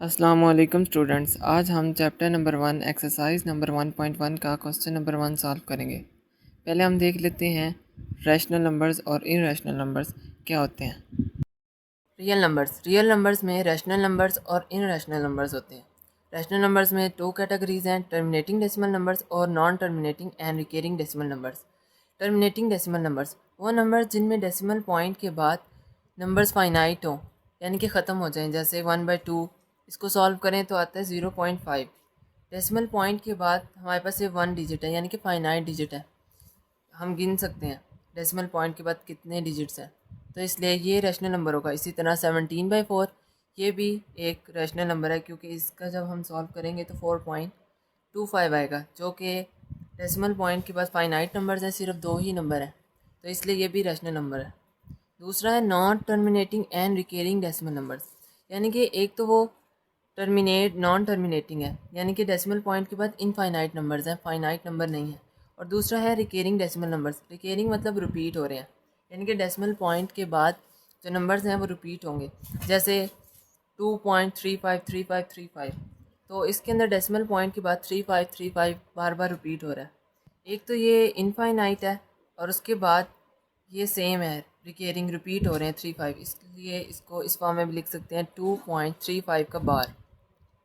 अस्सलाम वालेकुम स्टूडेंट्स। आज हम चैप्टर नंबर 1 एक्सरसाइज नंबर 1.1 का क्वेश्चन नंबर 1 सॉल्व करेंगे। पहले हम देख लेते हैं रैशनल नंबर्स और इरैशनल नंबर्स क्या होते हैं। रियल नंबर्स में रैशनल नंबर्स और इरैशनल नंबर्स होते हैं। रैशनल नंबर्स में दो कैटेगरीज हैं, टर्मिनेटिंग डेसिमल नंबर्स और non terminating and recurring decimal numbers. Terminating decimal numbers वो नंबर्स जिनमें डेसिमल पॉइंट के बाद नंबर्स फाइनाइट हों, यानी कि ख़त्म हो जाएं। जैसे 1/2, इसको सॉल्व करें तो आता है 0.5। डेसिमल पॉइंट के बाद हमारे पास ये 1 डिजिट है, यानी कि फाइनाइट डिजिट है, हम गिन सकते हैं डेसिमल पॉइंट के बाद कितने डिजिट्स हैं, तो इसलिए ये रैशनल नंबर होगा। इसी तरह 17/4 ये भी एक रैशनल नंबर है, क्योंकि इसका जब हम सॉल्व करेंगे तो 4.25 आएगा, जो कि डेसिमल पॉइंट के बाद फाइनाइट नंबर्स हैं, सिर्फ दो ही नंबर हैं, तो इसलिए ये भी रैशनल नंबर है। दूसरा है non terminating and recurring decimal numbers, यानी कि एक तो वो नॉन टर्मिनेटिंग है, यानी कि डेसिमल पॉइंट के बाद इनफाइनाइट नंबर्स हैं, फाइनाइट नंबर नहीं है। और दूसरा है रिकरिंग डेसिमल नंबर्स। रिकरिंग मतलब रिपीट हो रहे हैं, यानी कि डेसिमल पॉइंट के बाद जो नंबर्स हैं वो रिपीट होंगे। जैसे 2.353535, तो इसके अंदर डेसिमल पॉइंट के बाद 3535 बार बार रिपीट हो रहा है। एक तो ये इनफाइनाइट है और उसके बाद ये सेम है, रिकरिंग रिपीट हो रहे हैं 35, इसलिए इसको इस फॉर्म में भी लिख सकते हैं 2.35 का बार।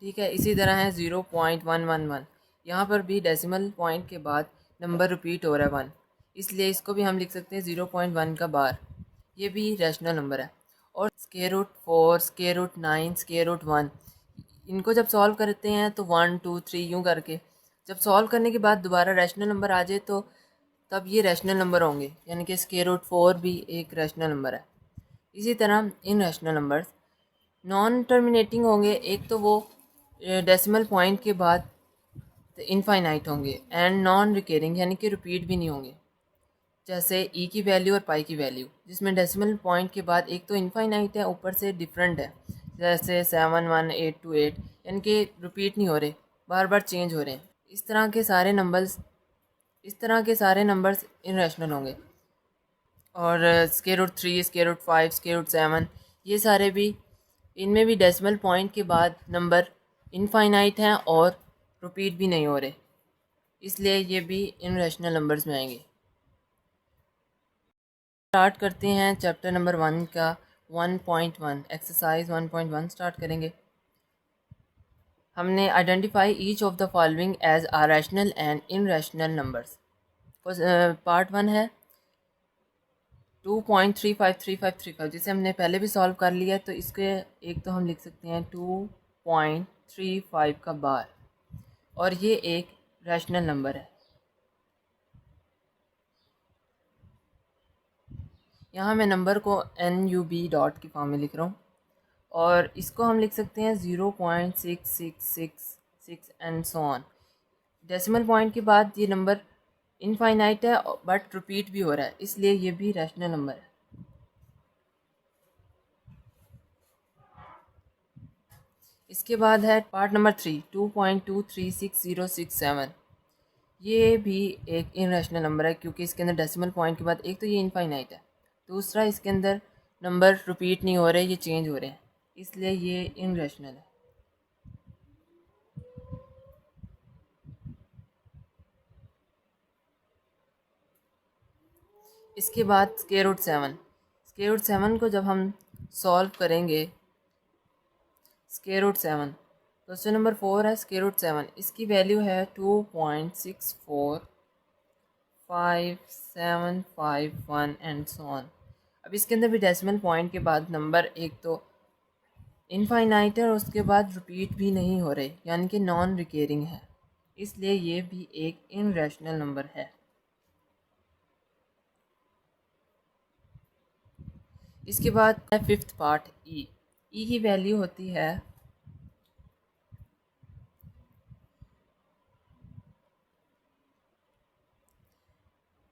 ठीक है, इसी तरह है 0.111, यहाँ पर भी डेसिमल पॉइंट के बाद नंबर रिपीट हो रहा है 1, इसलिए इसको भी हम लिख सकते हैं 0.1 का बार। ये भी रैशनल नंबर है। और √4, √9, √1, इनको जब सॉल्व करते हैं तो 1 2 3 यूँ करके, जब सॉल्व करने के बाद दोबारा रैशनल नंबर आ जाए तो तब ये रैशनल नंबर होंगे, यानी कि √4 भी एक रैशनल नंबर है। इसी तरह इन रैशनल नंबर्स नॉन टर्मिनेटिंग होंगे, एक तो वो डेसिमल पॉइंट के बाद इनफाइनाइट होंगे, एंड नॉन रिकरिंग यानी कि रिपीट भी नहीं होंगे। जैसे ई की वैल्यू और पाई की वैल्यू, जिसमें डेसिमल पॉइंट के बाद एक तो इनफाइनाइट है, ऊपर से डिफरेंट है, जैसे 71828, यानी कि रिपीट नहीं हो रहे, बार बार चेंज हो रहे हैं। इस तरह के सारे नंबर्स इनरेशनल होंगे। और √3, √5, √7, ये सारे भी, इनमें भी डेसिमल पॉइंट के बाद नंबर इनफाइनाइट हैं और रिपीट भी नहीं हो रहे, इसलिए ये भी इनरेशनल नंबर्स में आएंगे। स्टार्ट करते हैं चैप्टर नंबर 1 का 1.1 एक्सरसाइज 1.1 स्टार्ट करेंगे। हमने identify each of the following as a rational and irrational numbers. Part 1 है 2.353535, जिसे हमने पहले भी सॉल्व कर लिया है, तो इसके एक तो हम लिख सकते हैं 2.35 का बार, और ये एक रैशनल नंबर है। यहाँ मैं नंबर को NUB डॉट की फॉर्म में लिख रहा हूँ, और इसको हम लिख सकते हैं 0.6666 and so on. Decimal point के बाद ये नंबर इनफाइनाइट है बट रिपीट भी हो रहा है, इसलिए ये भी रैशनल नंबर है। इसके बाद है पार्ट नंबर 3 2.236067। ये भी एक इनरेशनल नंबर है, क्योंकि इसके अंदर डेसिमल पॉइंट के बाद एक तो ये इनफाइनाइट है, दूसरा इसके अंदर नंबर रिपीट नहीं हो रहे, ये चेंज हो रहे हैं, इसलिए ये इनरेशनल है। इसके बाद स्केयर रूट 7 को जब हम सॉल्व करेंगे, स्केयर रूट 7 क्वेश्चन नंबर 4 है स्केयर रूट 7, इसकी वैल्यू है 2.645751 एंड सो ऑन। अब इसके अंदर भी डेसिमल पॉइंट के बाद नंबर एक तो इनफाइनाइट है और उसके बाद रिपीट भी नहीं हो रहे, यानी कि नॉन रिकरिंग है, इसलिए ये भी एक इनरेशनल नंबर है। इसके बाद है फिफ्थ पार्ट ई की वैल्यू होती है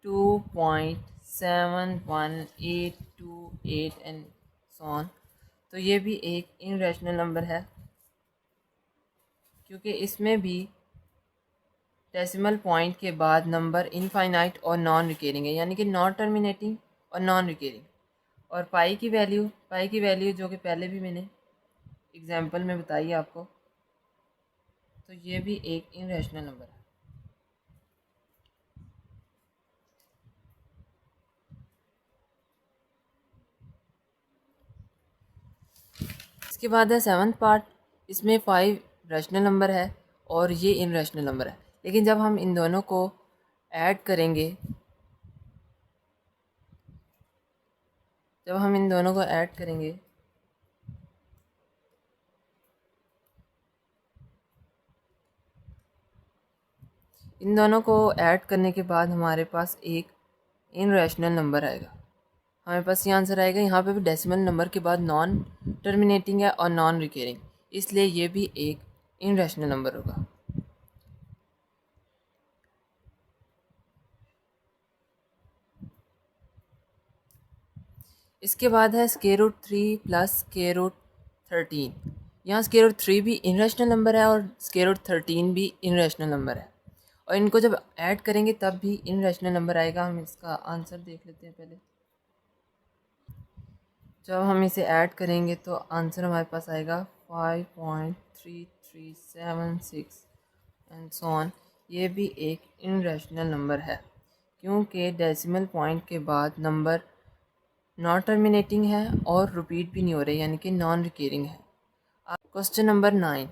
2.71828 एंड सो ऑन, तो ये भी एक इनरेशनल नंबर है, क्योंकि इसमें भी डेसिमल पॉइंट के बाद नंबर इनफाइनाइट और नॉन रिकरिंग है, यानी कि नॉन टर्मिनेटिंग और नॉन रिकरिंग। और पाई की वैल्यू जो कि पहले भी मैंने एग्जाम्पल में बताइए आपको। तो ये भी एक इनरेशनल नंबर है। इसके बाद है सेवन्थ पार्ट। इसमें 5 रैशनल नंबर है और ये इनरेशनल नंबर है। लेकिन जब हम इन दोनों को ऐड करेंगे, जब हम इन दोनों को ऐड करेंगे इन दोनों को ऐड करने के बाद हमारे पास एक इनरेशनल नंबर आएगा। हमारे पास ये आंसर आएगा। यहाँ पे भी डेसिमल नंबर के बाद नॉन टर्मिनेटिंग है और नॉन रिकरिंग, इसलिए ये भी एक इनरेशनल नंबर होगा। इसके बाद है square root 3 plus square root 13। यहाँ स्क्वायर रूट 3 भी इनरेशनल नंबर है और स्क्वायर रूट 13 भी इनरेशनल नंबर है, और इनको जब ऐड करेंगे तब भी इनरेशनल नंबर आएगा। हम इसका आंसर देख लेते हैं पहले। जब हम इसे ऐड करेंगे तो आंसर हमारे पास आएगा 5.3376 एंड सो ऑन। ये भी एक इनरेशनल नंबर है क्योंकि डेसिमल पॉइंट के बाद नंबर नॉन टर्मिनेटिंग है और रिपीट भी नहीं हो रही, यानी कि नॉन रिकरिंग है। क्वेश्चन नंबर 9,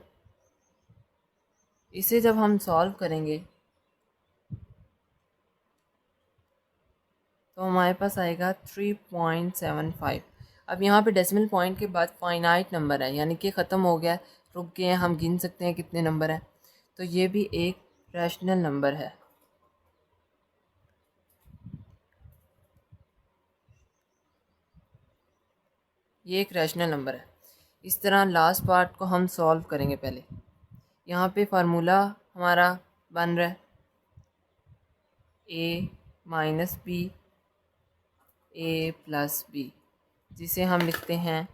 इसे जब हम सॉल्व करेंगे तो हमारे पास आएगा 3.75। अब यहाँ पे डेसिमल पॉइंट के बाद फाइनाइट नंबर है, यानी कि ख़त्म हो गया, रुक गए हैं, हम गिन सकते हैं कितने नंबर हैं। तो ये भी एक रैशनल नंबर है। ये एक रैशनल नंबर है। इस तरह लास्ट पार्ट को हम सॉल्व करेंगे। पहले यहाँ पे फार्मूला हमारा बन रहा है a minus b a plus b, जिसे हम लिखते हैं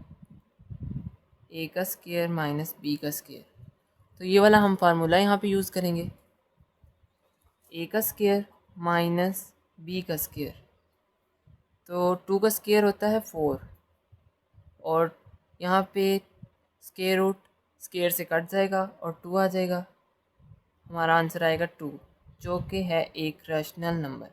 a का स्क्वायर माइनस b का स्क्वायर। तो ये वाला हम फार्मूला यहाँ पे यूज़ करेंगे, a का स्क्वायर माइनस b का स्क्वायर। तो 2 का स्क्वायर होता है 4, और यहाँ पे स्क्वायर रूट स्क्वायर से कट जाएगा और 2 आ जाएगा। हमारा आंसर आएगा 2, जो कि है एक रैशनल नंबर।